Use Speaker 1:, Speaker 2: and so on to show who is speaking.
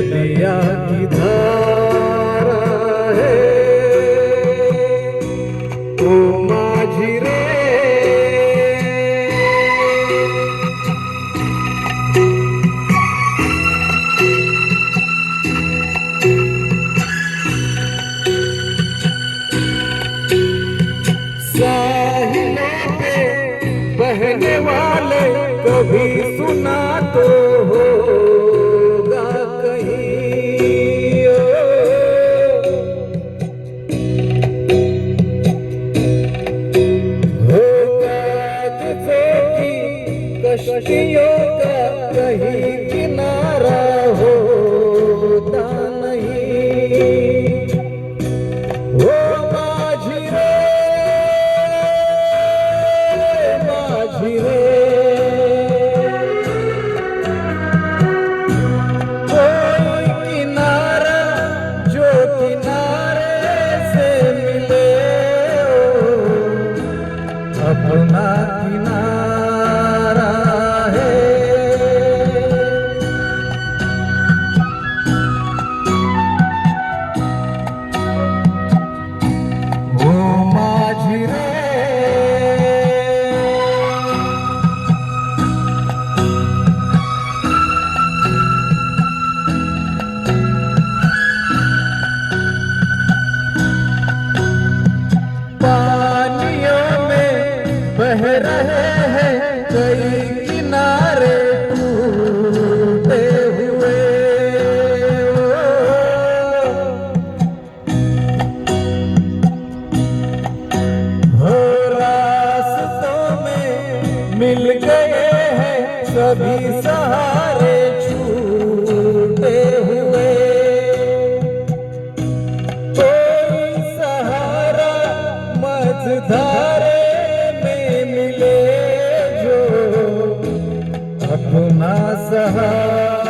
Speaker 1: नदिया की धारा है ओ माझी रे। साहिलों पे बहने वाले कभी सुना तो होगा कहीं होगा की कश्तियों का कहीं किनारा होता नहीं। ओ माझी रे माझी रे, कोई किनारा जो किनारे से मिले अपना किनारा है। ओ माझी रे पानियों में बह रहे हैं कई किनारे टूटे हुए। हो रास्तों में मिल गए हैं सभी सहारे छूटे हुए। धारे में मिले जो अपना सहारा